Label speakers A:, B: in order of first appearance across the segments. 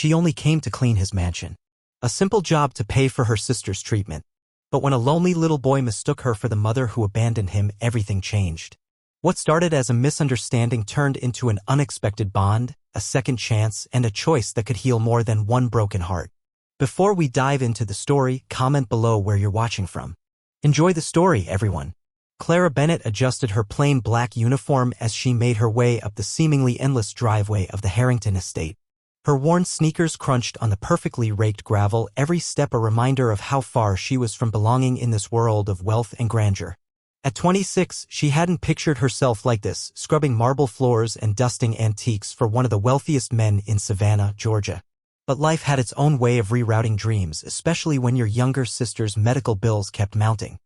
A: She only came to clean his mansion. A simple job to pay for her sister's treatment. But when a lonely little boy mistook her for the mother who abandoned him, everything changed. What started as a misunderstanding turned into an unexpected bond, a second chance, and a choice that could heal more than one broken heart. Before we dive into the story, comment below where you're watching from. Enjoy the story, everyone. Clara Bennett adjusted her plain black uniform as she made her way up the seemingly endless driveway of the Harrington estate. Her worn sneakers crunched on the perfectly raked gravel, every step a reminder of how far she was from belonging in this world of wealth and grandeur. At 26, she hadn't pictured herself like this, scrubbing marble floors and dusting antiques for one of the wealthiest men in Savannah, Georgia. But life had its own way of rerouting dreams, especially when your younger sister's medical bills kept mounting.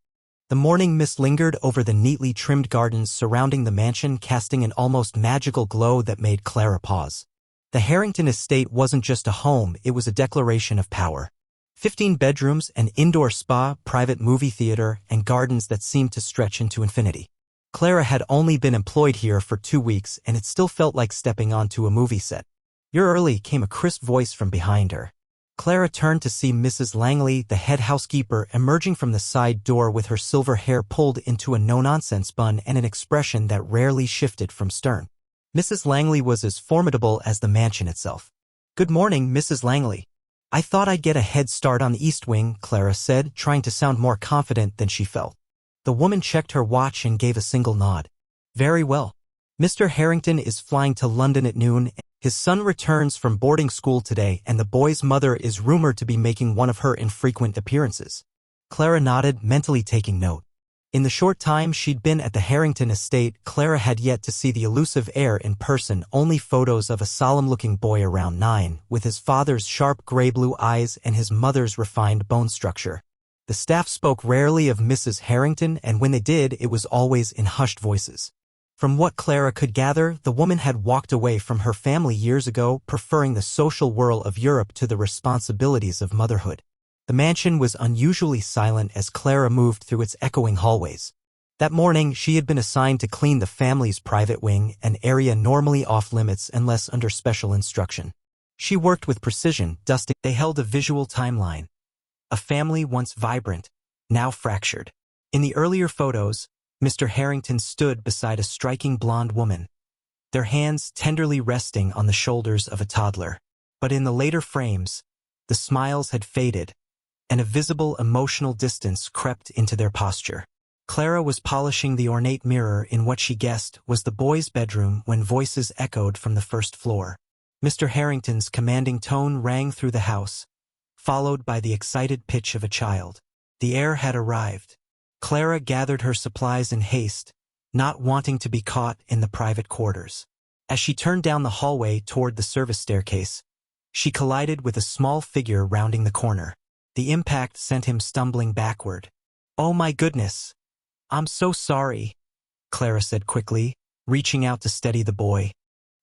A: The morning mist lingered over the neatly trimmed gardens surrounding the mansion, casting an almost magical glow that made Clara pause. The Harrington estate wasn't just a home, it was a declaration of power. 15 bedrooms, an indoor spa, private movie theater, and gardens that seemed to stretch into infinity. Clara had only been employed here for 2 weeks, and it still felt like stepping onto a movie set. "You're early," came a crisp voice from behind her. Clara turned to see Mrs. Langley, the head housekeeper, emerging from the side door with her silver hair pulled into a no-nonsense bun and an expression that rarely shifted from stern. Mrs. Langley was as formidable as the mansion itself. "Good morning, Mrs. Langley. I thought I'd get a head start on the East Wing," Clara said, trying to sound more confident than she felt. The woman checked her watch and gave a single nod. "Very well. Mr. Harrington is flying to London at noon. His son returns from boarding school today, and the boy's mother is rumored to be making one of her infrequent appearances." Clara nodded, mentally taking note. In the short time she'd been at the Harrington estate, Clara had yet to see the elusive heir in person, only photos of a solemn-looking boy around 9, with his father's sharp gray-blue eyes and his mother's refined bone structure. The staff spoke rarely of Mrs. Harrington, and when they did, it was always in hushed voices. From what Clara could gather, the woman had walked away from her family years ago, preferring the social whirl of Europe to the responsibilities of motherhood. The mansion was unusually silent as Clara moved through its echoing hallways. That morning, she had been assigned to clean the family's private wing, an area normally off-limits unless under special instruction. She worked with precision, dusting. They held a visual timeline. A family once vibrant, now fractured. In the earlier photos, Mr. Harrington stood beside a striking blonde woman, their hands tenderly resting on the shoulders of a toddler. But in the later frames, the smiles had faded, and a visible emotional distance crept into their posture. Clara was polishing the ornate mirror in what she guessed was the boy's bedroom when voices echoed from the first floor. Mr. Harrington's commanding tone rang through the house, followed by the excited pitch of a child. The heir had arrived. Clara gathered her supplies in haste, not wanting to be caught in the private quarters. As she turned down the hallway toward the service staircase, she collided with a small figure rounding the corner. The impact sent him stumbling backward. "Oh my goodness. I'm so sorry," Clara said quickly, reaching out to steady the boy.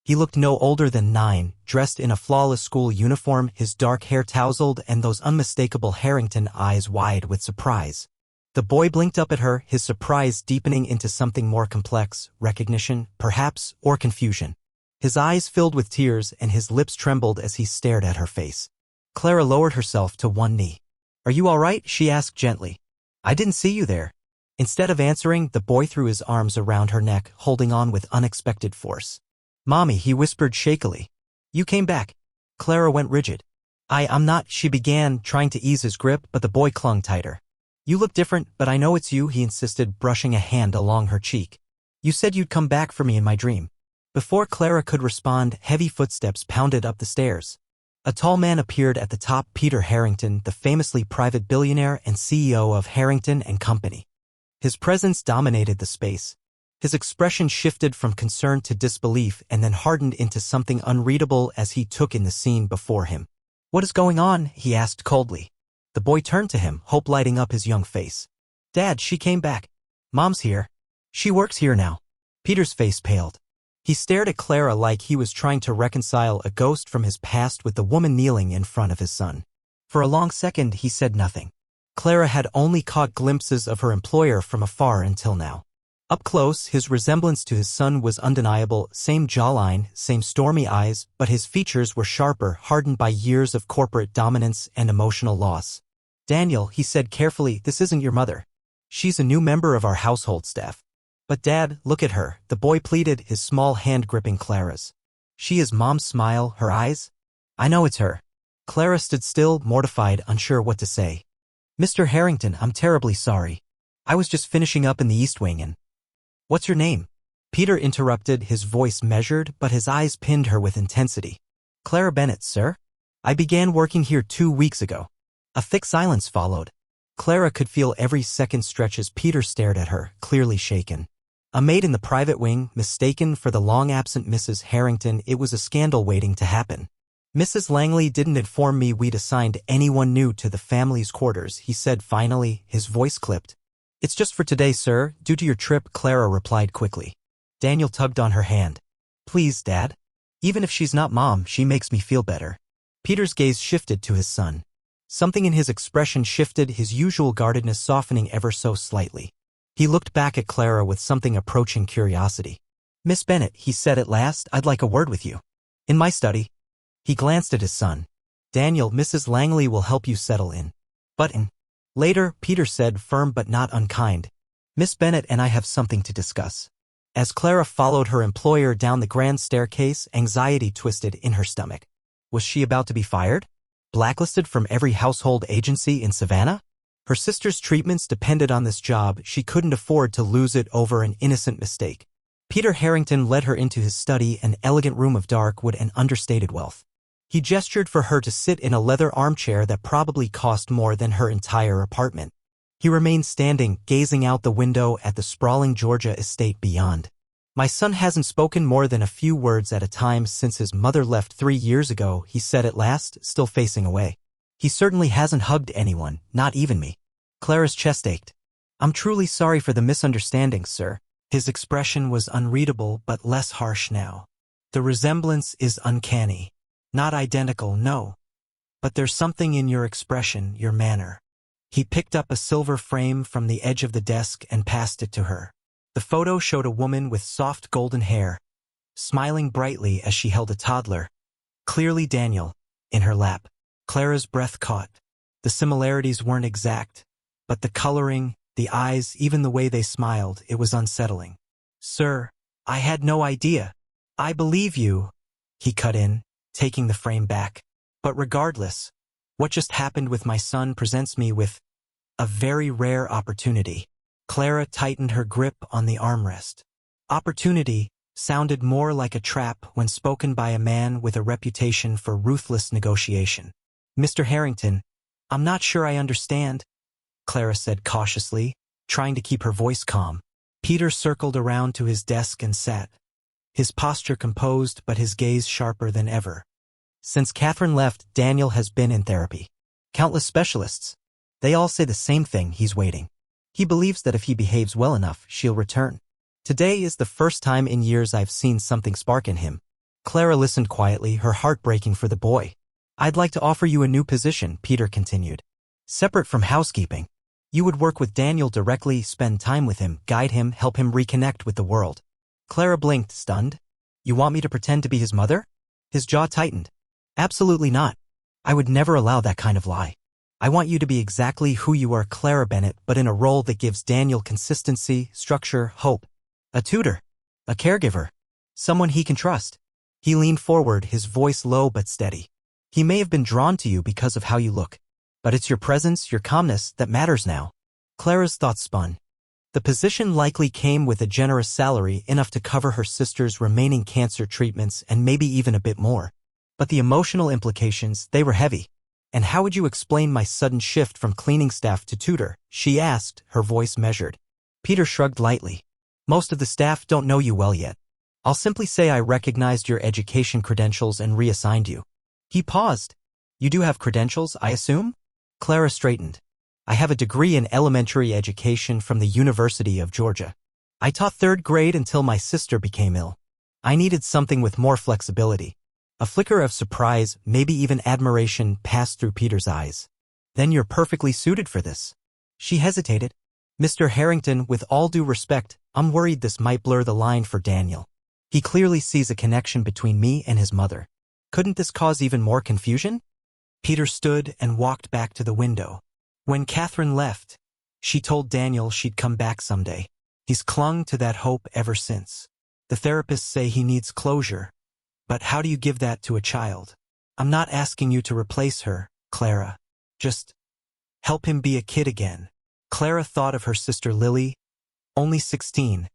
A: He looked no older than 9, dressed in a flawless school uniform, his dark hair tousled and those unmistakable Harrington eyes wide with surprise. The boy blinked up at her, his surprise deepening into something more complex, recognition, perhaps, or confusion. His eyes filled with tears and his lips trembled as he stared at her face. Clara lowered herself to one knee. "Are you all right?" she asked gently. "I didn't see you there." Instead of answering, the boy threw his arms around her neck, holding on with unexpected force. "Mommy," he whispered shakily. "You came back." Clara went rigid. I'm not," she began, trying to ease his grip, but the boy clung tighter. "You look different, but I know it's you," he insisted, brushing a hand along her cheek. "You said you'd come back for me in my dream." Before Clara could respond, heavy footsteps pounded up the stairs. A tall man appeared at the top, Peter Harrington, the famously private billionaire and CEO of Harrington and Company. His presence dominated the space. His expression shifted from concern to disbelief and then hardened into something unreadable as he took in the scene before him. "What is going on?" he asked coldly. The boy turned to him, hope lighting up his young face. "Dad, she came back. Mom's here. She works here now." Peter's face paled. He stared at Clara like he was trying to reconcile a ghost from his past with the woman kneeling in front of his son. For a long second, he said nothing. Clara had only caught glimpses of her employer from afar until now. Up close, his resemblance to his son was undeniable, same jawline, same stormy eyes, but his features were sharper, hardened by years of corporate dominance and emotional loss. "Daniel," he said carefully, "this isn't your mother. She's a new member of our household staff." "But Dad, look at her," the boy pleaded, his small hand gripping Clara's. "She is Mom's smile, her eyes." "I know it's her." Clara stood still, mortified, unsure what to say. "Mr. Harrington, I'm terribly sorry. I was just finishing up in the East Wing and—" "What's your name?" Peter interrupted, his voice measured, but his eyes pinned her with intensity. "Clara Bennett, sir. I began working here 2 weeks ago." A thick silence followed. Clara could feel every second stretch as Peter stared at her, clearly shaken. A maid in the private wing, mistaken for the long-absent Mrs. Harrington, it was a scandal waiting to happen. "Mrs. Langley didn't inform me we'd assigned anyone new to the family's quarters," he said finally, his voice clipped. "It's just for today, sir, due to your trip," Clara replied quickly. Daniel tugged on her hand. "Please, Dad. Even if she's not Mom, she makes me feel better." Peter's gaze shifted to his son. Something in his expression shifted, his usual guardedness softening ever so slightly. He looked back at Clara with something approaching curiosity. "Miss Bennett," he said at last, "I'd like a word with you." "In my study." He glanced at his son. "Daniel, Mrs. Langley will help you settle in." "But later," Peter said, firm but not unkind. "Miss Bennett and I have something to discuss." As Clara followed her employer down the grand staircase, anxiety twisted in her stomach. Was she about to be fired? Blacklisted from every household agency in Savannah? Her sister's treatments depended on this job. She couldn't afford to lose it over an innocent mistake. Peter Harrington led her into his study, an elegant room of dark wood and understated wealth. He gestured for her to sit in a leather armchair that probably cost more than her entire apartment. He remained standing, gazing out the window at the sprawling Georgia estate beyond. "My son hasn't spoken more than a few words at a time since his mother left 3 years ago," he said at last, still facing away. "He certainly hasn't hugged anyone, not even me." Clara's chest ached. "I'm truly sorry for the misunderstanding, sir." His expression was unreadable but less harsh now. "The resemblance is uncanny. Not identical, no. But there's something in your expression, your manner." He picked up a silver frame from the edge of the desk and passed it to her. The photo showed a woman with soft golden hair, smiling brightly as she held a toddler, clearly Daniel, in her lap. Clara's breath caught. The similarities weren't exact, but the coloring, the eyes, even the way they smiled, it was unsettling. "Sir, I had no idea." "I believe you," he cut in, taking the frame back. "But regardless, what just happened with my son presents me with a very rare opportunity." Clara tightened her grip on the armrest. Opportunity sounded more like a trap when spoken by a man with a reputation for ruthless negotiation. "Mr. Harrington, I'm not sure I understand," Clara said cautiously, trying to keep her voice calm. Peter circled around to his desk and sat, his posture composed but his gaze sharper than ever. "Since Catherine left, Daniel has been in therapy. Countless specialists. They all say the same thing, he's waiting. He believes that if he behaves well enough, she'll return. Today is the first time in years I've seen something spark in him." Clara listened quietly, her heart breaking for the boy. "I'd like to offer you a new position," Peter continued. "Separate from housekeeping. You would work with Daniel directly, spend time with him, guide him, help him reconnect with the world." Clara blinked, stunned. "You want me to pretend to be his mother?" His jaw tightened. "Absolutely not. I would never allow that kind of lie. I want you to be exactly who you are, Clara Bennett, but in a role that gives Daniel consistency, structure, hope. A tutor. A caregiver. Someone he can trust." He leaned forward, his voice low but steady. "He may have been drawn to you because of how you look. But it's your presence, your calmness, that matters now." Clara's thoughts spun. The position likely came with a generous salary, enough to cover her sister's remaining cancer treatments and maybe even a bit more. But the emotional implications, they were heavy. "And how would you explain my sudden shift from cleaning staff to tutor?" she asked, her voice measured. Peter shrugged lightly. "Most of the staff don't know you well yet. I'll simply say I recognized your education credentials and reassigned you." He paused. "You do have credentials, I assume?" Clara straightened. "I have a degree in elementary education from the University of Georgia. I taught 3rd grade until my sister became ill. I needed something with more flexibility." A flicker of surprise, maybe even admiration, passed through Peter's eyes. "Then you're perfectly suited for this." She hesitated. Mr. Harrington, with all due respect, I'm worried this might blur the line for Daniel. He clearly sees a connection between me and his mother. Couldn't this cause even more confusion? Peter stood and walked back to the window. When Catherine left, she told Daniel she'd come back someday. He's clung to that hope ever since. The therapists say he needs closure. But how do you give that to a child? I'm not asking you to replace her, Clara. Just help him be a kid again. Clara thought of her sister Lily, only 16,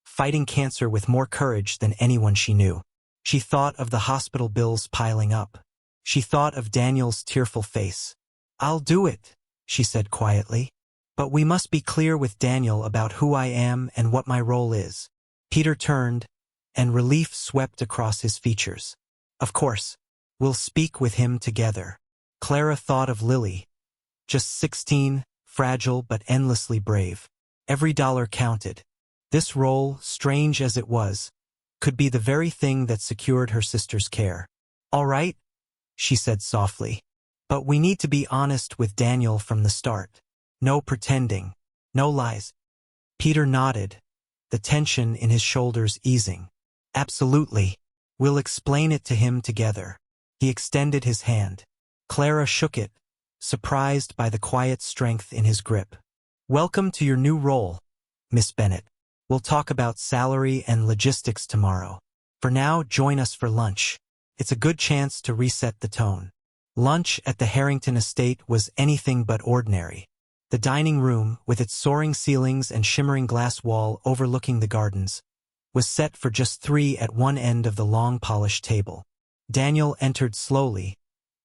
A: fighting cancer with more courage than anyone she knew. She thought of the hospital bills piling up. She thought of Daniel's tearful face. I'll do it, she said quietly. But we must be clear with Daniel about who I am and what my role is. Peter turned, and relief swept across his features. Of course, we'll speak with him together. Clara thought of Lily. Just 16, fragile but endlessly brave. Every dollar counted. This role, strange as it was, could be the very thing that secured her sister's care. All right, she said softly. But we need to be honest with Daniel from the start. No pretending. No lies. Peter nodded, the tension in his shoulders easing. Absolutely. We'll explain it to him together. He extended his hand. Clara shook it, surprised by the quiet strength in his grip. Welcome to your new role, Miss Bennett. We'll talk about salary and logistics tomorrow. For now, join us for lunch. It's a good chance to reset the tone. Lunch at the Harrington estate was anything but ordinary. The dining room, with its soaring ceilings and shimmering glass wall overlooking the gardens, was set for just 3 at one end of the long polished table. Daniel entered slowly,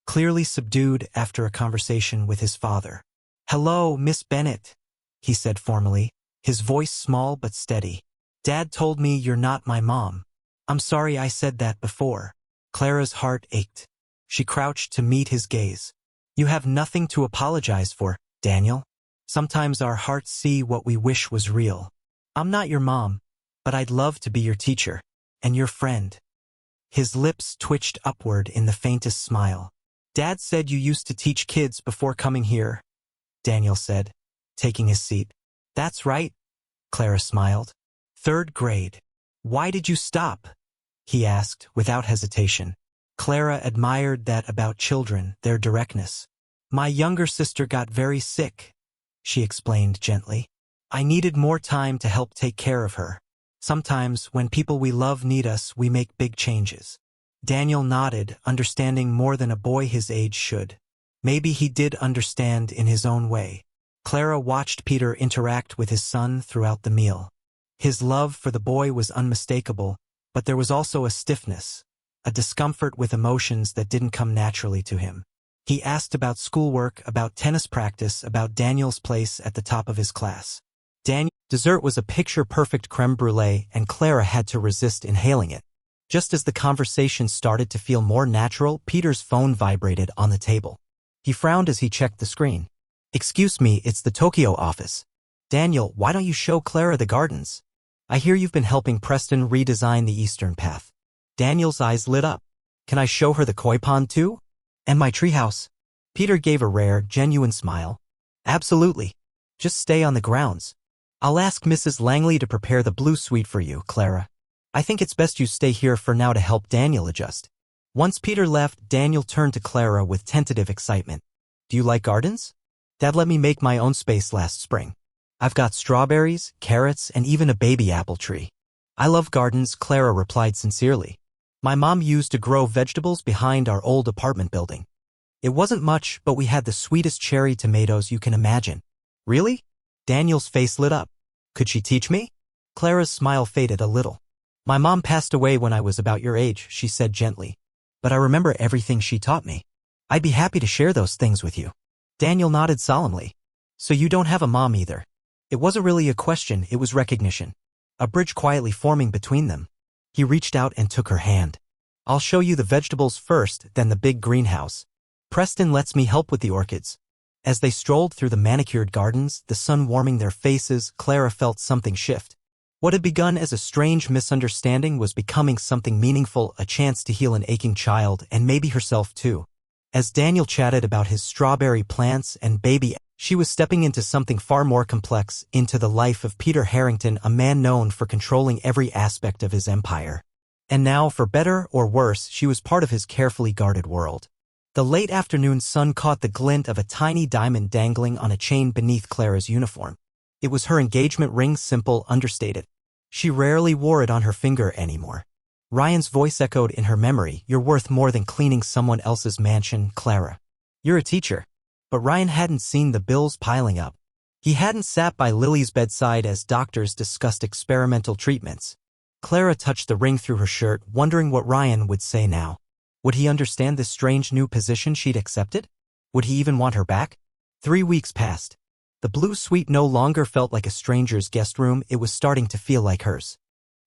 A: clearly subdued after a conversation with his father. Hello, Miss Bennett, he said formally, his voice small but steady. Dad told me you're not my mom. I'm sorry I said that before. Clara's heart ached. She crouched to meet his gaze. You have nothing to apologize for, Daniel. Sometimes our hearts see what we wish was real. I'm not your mom, but I'd love to be your teacher, and your friend. His lips twitched upward in the faintest smile. Dad said you used to teach kids before coming here, Daniel said, taking his seat. That's right, Clara smiled. 3rd grade. Why did you stop? He asked, without hesitation. Clara admired that about children, their directness. My younger sister got very sick, she explained gently. I needed more time to help take care of her. Sometimes, when people we love need us, we make big changes. Daniel nodded, understanding more than a boy his age should. Maybe he did understand in his own way. Clara watched Peter interact with his son throughout the meal. His love for the boy was unmistakable, but there was also a stiffness, a discomfort with emotions that didn't come naturally to him. He asked about schoolwork, about tennis practice, about Daniel's place at the top of his class. Dessert was a picture-perfect creme brulee, and Clara had to resist inhaling it. Just as the conversation started to feel more natural, Peter's phone vibrated on the table. He frowned as he checked the screen. Excuse me, it's the Tokyo office. Daniel, why don't you show Clara the gardens? I hear you've been helping Preston redesign the Eastern Path. Daniel's eyes lit up. Can I show her the koi pond too? And my treehouse? Peter gave a rare, genuine smile. Absolutely. Just stay on the grounds. I'll ask Mrs. Langley to prepare the blue suite for you, Clara. I think it's best you stay here for now to help Daniel adjust. Once Peter left, Daniel turned to Clara with tentative excitement. Do you like gardens? Dad let me make my own space last spring. I've got strawberries, carrots, and even a baby apple tree. I love gardens, Clara replied sincerely. My mom used to grow vegetables behind our old apartment building. It wasn't much, but we had the sweetest cherry tomatoes you can imagine. Really? Daniel's face lit up. Could she teach me? Clara's smile faded a little. My mom passed away when I was about your age, she said gently. But I remember everything she taught me. I'd be happy to share those things with you. Daniel nodded solemnly. So you don't have a mom either. It wasn't really a question, it was recognition. A bridge quietly forming between them. He reached out and took her hand. I'll show you the vegetables first, then the big greenhouse. Preston lets me help with the orchids. As they strolled through the manicured gardens, the sun warming their faces, Clara felt something shift. What had begun as a strange misunderstanding was becoming something meaningful, a chance to heal an aching child and maybe herself too. As Daniel chatted about his strawberry plants and baby, She was stepping into something far more complex, into the life of Peter Harrington, a man known for controlling every aspect of his empire. And now, for better or worse, she was part of his carefully guarded world. The late afternoon sun caught the glint of a tiny diamond dangling on a chain beneath Clara's uniform. It was her engagement ring, simple, understated. She rarely wore it on her finger anymore. Ryan's voice echoed in her memory, "You're worth more than cleaning someone else's mansion, Clara. You're a teacher." But Ryan hadn't seen the bills piling up. He hadn't sat by Lily's bedside as doctors discussed experimental treatments. Clara touched the ring through her shirt, wondering what Ryan would say now. Would he understand this strange new position she'd accepted? Would he even want her back? 3 weeks passed. The blue suite no longer felt like a stranger's guest room, it was starting to feel like hers.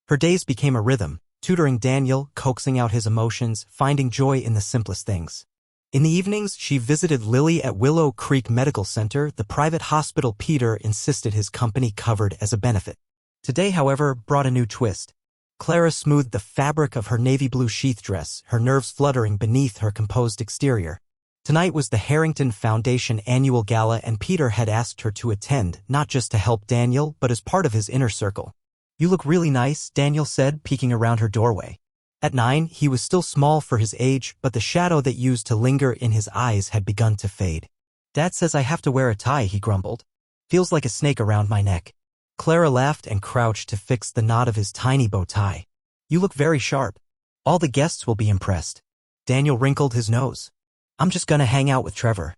A: Her days became a rhythm, tutoring Daniel, coaxing out his emotions, finding joy in the simplest things. In the evenings, she visited Lily at Willow Creek Medical Center, the private hospital Peter insisted his company covered as a benefit. Today, however, brought a new twist. Clara smoothed the fabric of her navy blue sheath dress, her nerves fluttering beneath her composed exterior. Tonight was the Harrington Foundation annual gala, and Peter had asked her to attend, not just to help Daniel, but as part of his inner circle. "You look really nice," Daniel said, peeking around her doorway. At 9, he was still small for his age, but the shadow that used to linger in his eyes had begun to fade. "Dad says I have to wear a tie," he grumbled. "Feels like a snake around my neck." Clara laughed and crouched to fix the knot of his tiny bow tie. "You look very sharp. All the guests will be impressed." Daniel wrinkled his nose. "I'm just gonna hang out with Trevor.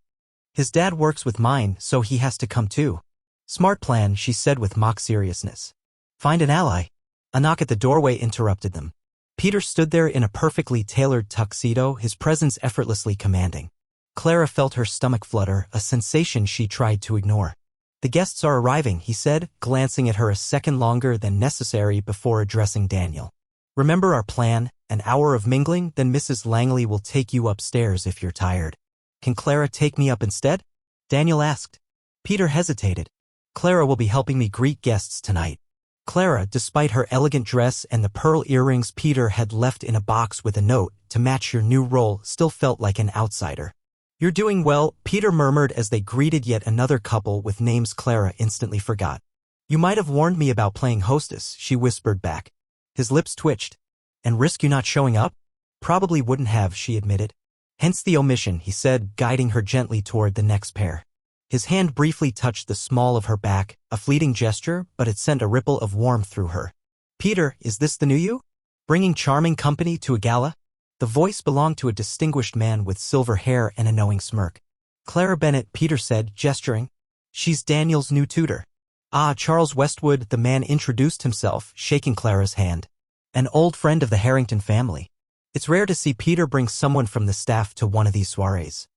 A: His dad works with mine, so he has to come too." "Smart plan," she said with mock seriousness. "Find an ally." A knock at the doorway interrupted them. Peter stood there in a perfectly tailored tuxedo, his presence effortlessly commanding. Clara felt her stomach flutter, a sensation she tried to ignore. "The guests are arriving," he said, glancing at her a second longer than necessary before addressing Daniel. "Remember our plan, an hour of mingling, then Mrs. Langley will take you upstairs if you're tired." "Can Clara take me up instead?" Daniel asked. Peter hesitated. "Clara will be helping me greet guests tonight." Clara, despite her elegant dress and the pearl earrings Peter had left in a box with a note to match your new role, still felt like an outsider. "You're doing well," Peter murmured as they greeted yet another couple with names Clara instantly forgot. "You might have warned me about playing hostess," she whispered back. His lips twitched. "And risk you not showing up?" "Probably wouldn't have," she admitted. "Hence the omission," he said, guiding her gently toward the next pair. His hand briefly touched the small of her back, a fleeting gesture, but it sent a ripple of warmth through her. "Peter, is this the new you? Bringing charming company to a gala?" The voice belonged to a distinguished man with silver hair and a knowing smirk. "Clara Bennett," Peter said, gesturing. "She's Daniel's new tutor." "Ah, Charles Westwood," the man introduced himself, shaking Clara's hand. "An old friend of the Harrington family. It's rare to see Peter bring someone from the staff to one of these soirees."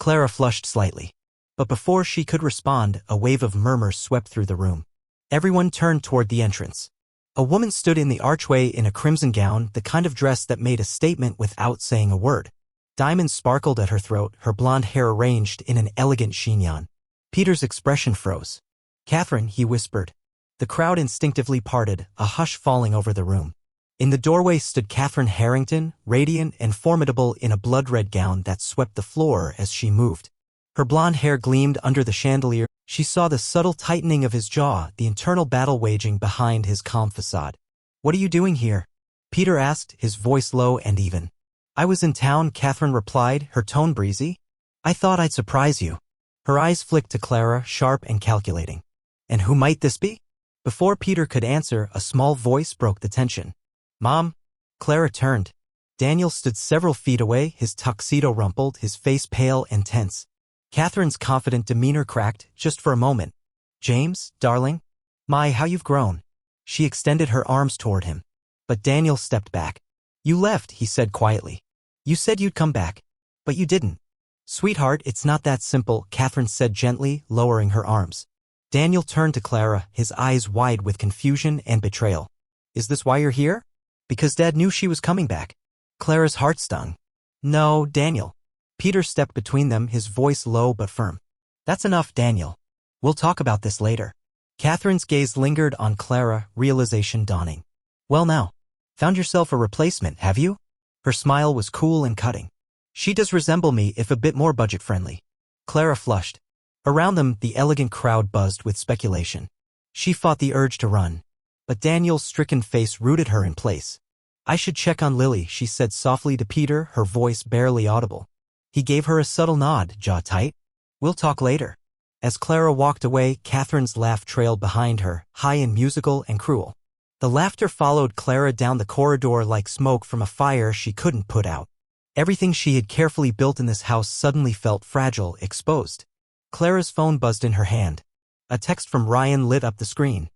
A: Clara flushed slightly. But before she could respond, a wave of murmurs swept through the room. Everyone turned toward the entrance. A woman stood in the archway in a crimson gown, the kind of dress that made a statement without saying a word. Diamonds sparkled at her throat, her blonde hair arranged in an elegant chignon. Peter's expression froze. "Catherine," he whispered. The crowd instinctively parted, a hush falling over the room. In the doorway stood Catherine Harrington, radiant and formidable in a blood-red gown that swept the floor as she moved. Her blonde hair gleamed under the chandelier. She saw the subtle tightening of his jaw, the internal battle waging behind his calm facade. "What are you doing here?" Peter asked, his voice low and even. "I was in town," Catherine replied, her tone breezy. "I thought I'd surprise you." Her eyes flicked to Clara, sharp and calculating. "And who might this be?" Before Peter could answer, a small voice broke the tension. "Mom?" Clara turned. Daniel stood several feet away, his tuxedo rumpled, his face pale and tense. Catherine's confident demeanor cracked, just for a moment. "James, darling? My, how you've grown." She extended her arms toward him. But Daniel stepped back. "You left," he said quietly. "You said you'd come back. But you didn't." "Sweetheart, it's not that simple," Catherine said gently, lowering her arms. Daniel turned to Clara, his eyes wide with confusion and betrayal. "Is this why you're here?" "Because Dad knew she was coming back." Clara's heart stung. "No, Daniel." Peter stepped between them, his voice low but firm. "That's enough, Daniel. We'll talk about this later." Catherine's gaze lingered on Clara, realization dawning. "Well now, found yourself a replacement, have you?" Her smile was cool and cutting. "She does resemble me, if a bit more budget-friendly." Clara flushed. Around them, the elegant crowd buzzed with speculation. She fought the urge to run, but Daniel's stricken face rooted her in place. "I should check on Lily," she said softly to Peter, her voice barely audible. He gave her a subtle nod, jaw tight. "We'll talk later." As Clara walked away, Catherine's laugh trailed behind her, high and musical and cruel. The laughter followed Clara down the corridor like smoke from a fire she couldn't put out. Everything she had carefully built in this house suddenly felt fragile, exposed. Clara's phone buzzed in her hand. A text from Ryan lit up the screen.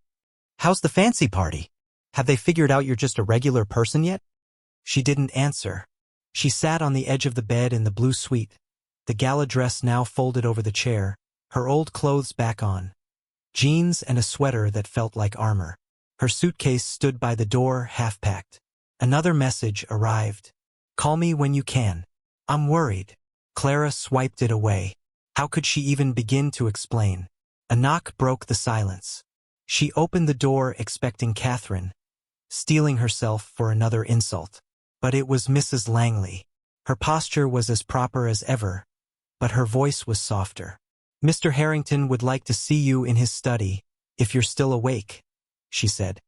A: "How's the fancy party? Have they figured out you're just a regular person yet?" She didn't answer. She sat on the edge of the bed in the blue suite, the gala dress now folded over the chair, her old clothes back on. Jeans and a sweater that felt like armor. Her suitcase stood by the door, half-packed. Another message arrived. "Call me when you can. I'm worried." Clara swiped it away. How could she even begin to explain? A knock broke the silence. She opened the door expecting Catherine, steeling herself for another insult. But it was Mrs. Langley. Her posture was as proper as ever, but her voice was softer. "Mr. Harrington would like to see you in his study, if you're still awake," she said.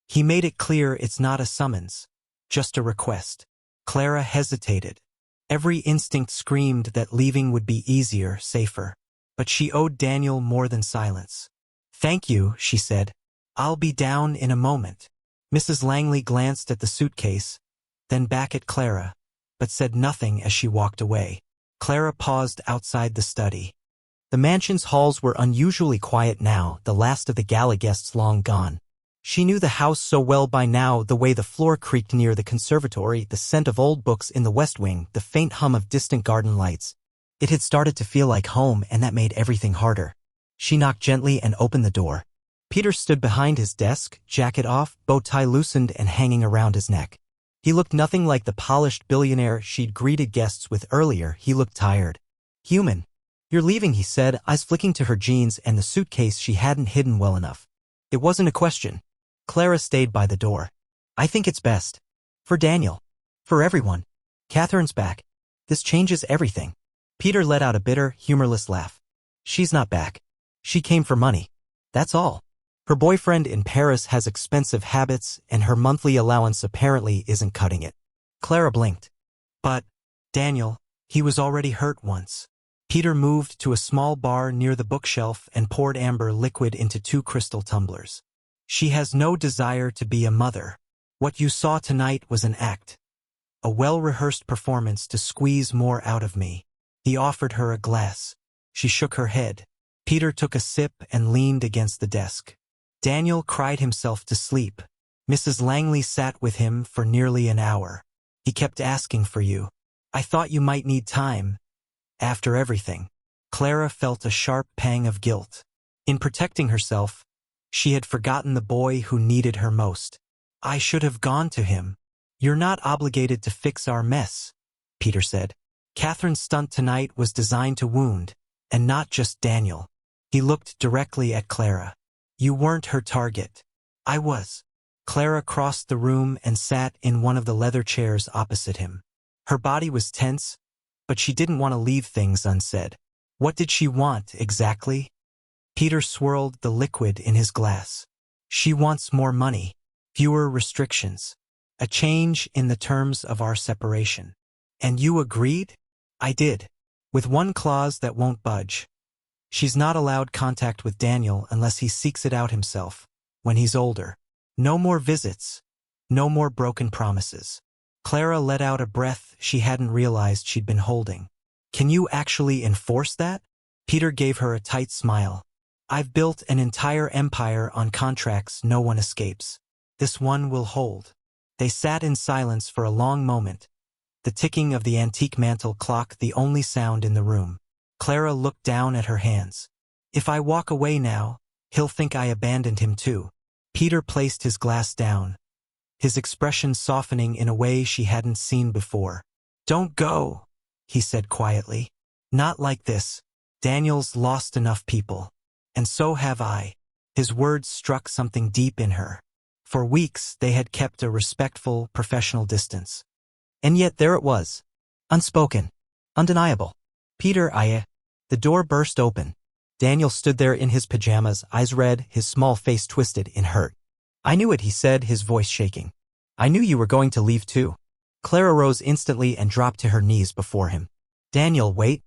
A: He made it clear it's not a summons, just a request. Clara hesitated. Every instinct screamed that leaving would be easier, safer. But she owed Daniel more than silence. "Thank you," she said. "I'll be down in a moment." Mrs. Langley glanced at the suitcase, then back at Clara, but said nothing as she walked away. Clara paused outside the study. The mansion's halls were unusually quiet now, the last of the gala guests long gone. She knew the house so well by now, the way the floor creaked near the conservatory, the scent of old books in the west wing, the faint hum of distant garden lights. It had started to feel like home, and that made everything harder. She knocked gently and opened the door. Peter stood behind his desk, jacket off, bow tie loosened and hanging around his neck. He looked nothing like the polished billionaire she'd greeted guests with earlier. He looked tired. "Human. You're leaving," he said, eyes flicking to her jeans and the suitcase she hadn't hidden well enough. It wasn't a question. Clara stayed by the door. "I think it's best. For Daniel. For everyone. Catherine's back. This changes everything." Peter let out a bitter, humorless laugh. "She's not back. She came for money. That's all. Her boyfriend in Paris has expensive habits, and her monthly allowance apparently isn't cutting it." Clara blinked. "But, Daniel, he was already hurt once." Peter moved to a small bar near the bookshelf and poured amber liquid into 2 crystal tumblers. "She has no desire to be a mother. What you saw tonight was an act. A well-rehearsed performance to squeeze more out of me." He offered her a glass. She shook her head. Peter took a sip and leaned against the desk. Daniel cried himself to sleep. Mrs. Langley sat with him for nearly an hour. "He kept asking for you. I thought you might need time. After everything." Clara felt a sharp pang of guilt. In protecting herself, she had forgotten the boy who needed her most. "I should have gone to him." "You're not obligated to fix our mess," Peter said. "Catherine's stunt tonight was designed to wound, and not just Daniel." He looked directly at Clara. "You weren't her target. I was." Clara crossed the room and sat in one of the leather chairs opposite him. Her body was tense, but she didn't want to leave things unsaid. What did she want, exactly? Peter swirled the liquid in his glass. "She wants more money, fewer restrictions, a change in the terms of our separation." "And you agreed?" "I did. With one clause that won't budge. She's not allowed contact with Daniel unless he seeks it out himself, when he's older. No more visits. No more broken promises." Clara let out a breath she hadn't realized she'd been holding. "Can you actually enforce that?" Peter gave her a tight smile. "I've built an entire empire on contracts no one escapes. This one will hold." They sat in silence for a long moment, the ticking of the antique mantel clock the only sound in the room. Clara looked down at her hands. "If I walk away now, he'll think I abandoned him too." Peter placed his glass down, his expression softening in a way she hadn't seen before. "Don't go," he said quietly. "Not like this. Daniel's lost enough people. And so have I." His words struck something deep in her. For weeks they had kept a respectful, professional distance. And yet there it was. Unspoken. Undeniable. "Peter, The door burst open. Daniel stood there in his pajamas, eyes red, his small face twisted in hurt. "I knew it," he said, his voice shaking. "I knew you were going to leave too." Clara rose instantly and dropped to her knees before him. "Daniel, wait.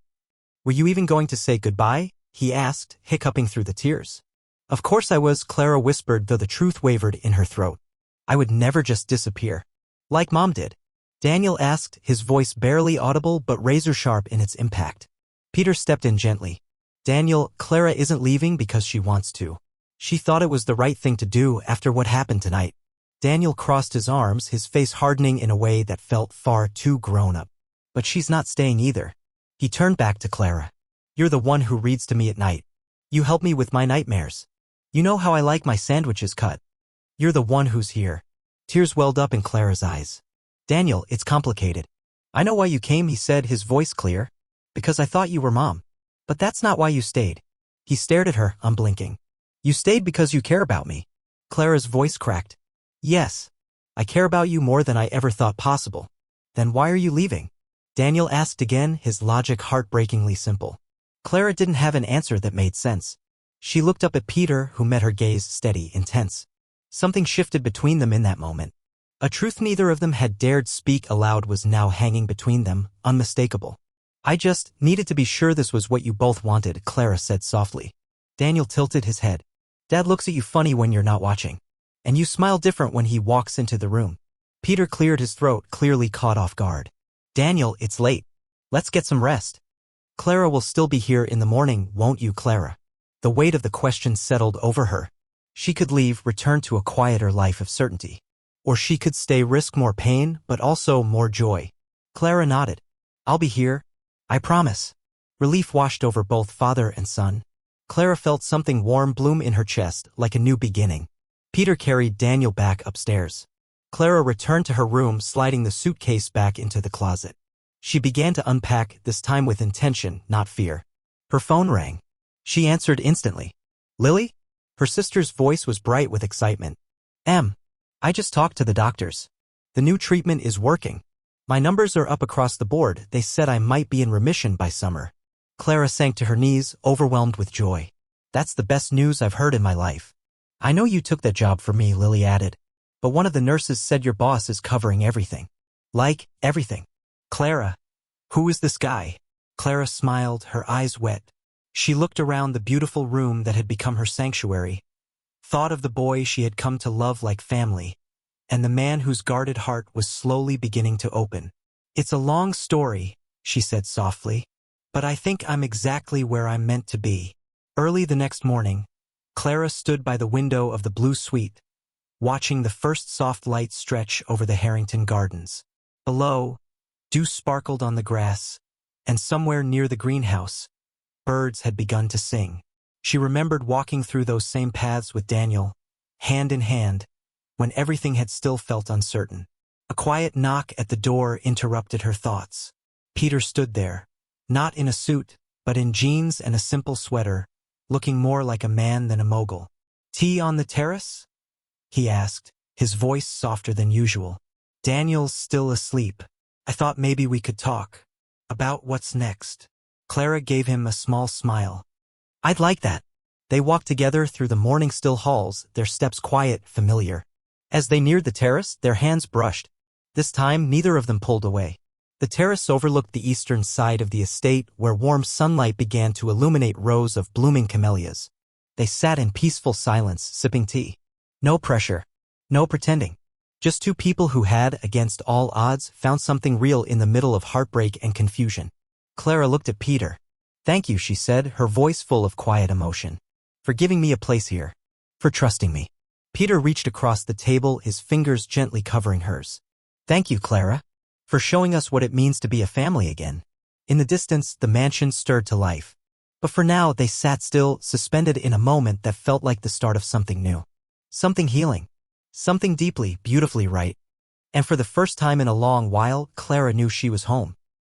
A: Were you even going to say goodbye?" he asked, hiccuping through the tears. "Of course I was," Clara whispered, though the truth wavered in her throat. "I would never just disappear. Like Mom did." Daniel asked, his voice barely audible but razor-sharp in its impact. Peter stepped in gently. "Daniel, Clara isn't leaving because she wants to. She thought it was the right thing to do after what happened tonight." Daniel crossed his arms, his face hardening in a way that felt far too grown-up. "But she's not staying either." He turned back to Clara. "You're the one who reads to me at night. You help me with my nightmares. You know how I like my sandwiches cut. You're the one who's here." Tears welled up in Clara's eyes. "Daniel, it's complicated. I know why you came," he said, his voice clear. "Because I thought you were Mom. But that's not why you stayed." He stared at her, unblinking. "You stayed because you care about me." Clara's voice cracked. "Yes. I care about you more than I ever thought possible." "Then why are you leaving?" Daniel asked again, his logic heartbreakingly simple. Clara didn't have an answer that made sense. She looked up at Peter, who met her gaze steady, intense. Something shifted between them in that moment. A truth neither of them had dared speak aloud was now hanging between them, unmistakable. "I just needed to be sure this was what you both wanted," Clara said softly. Daniel tilted his head. "Dad looks at you funny when you're not watching. And you smile different when he walks into the room." Peter cleared his throat, clearly caught off guard. "Daniel, it's late. Let's get some rest." "Clara will still be here in the morning, won't you, Clara?" The weight of the question settled over her. She could leave, return to a quieter life of certainty. Or she could stay, risk more pain, but also more joy. Clara nodded. "I'll be here. I promise." Relief washed over both father and son. Clara felt something warm bloom in her chest, like a new beginning. Peter carried Daniel back upstairs. Clara returned to her room, sliding the suitcase back into the closet. She began to unpack, this time with intention, not fear. Her phone rang. She answered instantly. "Lily?" Her sister's voice was bright with excitement. I just talked to the doctors. The new treatment is working. My numbers are up across the board. They said I might be in remission by summer." Clara sank to her knees, overwhelmed with joy. "That's the best news I've heard in my life." "I know you took that job for me," Lily added. "But one of the nurses said your boss is covering everything." "Like, everything?" "Clara, who is this guy?" Clara smiled, her eyes wet. She looked around the beautiful room that had become her sanctuary, thought of the boy she had come to love like family, and the man whose guarded heart was slowly beginning to open. "It's a long story," she said softly, "but I think I'm exactly where I'm meant to be." Early the next morning, Clara stood by the window of the blue suite, watching the first soft light stretch over the Harrington gardens. Below, dew sparkled on the grass, and somewhere near the greenhouse, birds had begun to sing. She remembered walking through those same paths with Daniel, hand in hand, when everything had still felt uncertain. A quiet knock at the door interrupted her thoughts. Peter stood there, not in a suit, but in jeans and a simple sweater, looking more like a man than a mogul. "Tea on the terrace?" he asked, his voice softer than usual. "Daniel's still asleep. I thought maybe we could talk about what's next." Clara gave him a small smile. "I'd like that." They walked together through the morning-still halls, their steps quiet, familiar. As they neared the terrace, their hands brushed. This time, neither of them pulled away. The terrace overlooked the eastern side of the estate, where warm sunlight began to illuminate rows of blooming camellias. They sat in peaceful silence, sipping tea. No pressure. No pretending. Just two people who had, against all odds, found something real in the middle of heartbreak and confusion. Clara looked at Peter. "Thank you," she said, her voice full of quiet emotion. "For giving me a place here. For trusting me." Peter reached across the table, his fingers gently covering hers. "Thank you, Clara. For showing us what it means to be a family again." In the distance, the mansion stirred to life. But for now, they sat still, suspended in a moment that felt like the start of something new. Something healing. Something deeply, beautifully right. And for the first time in a long while, Clara knew she was home.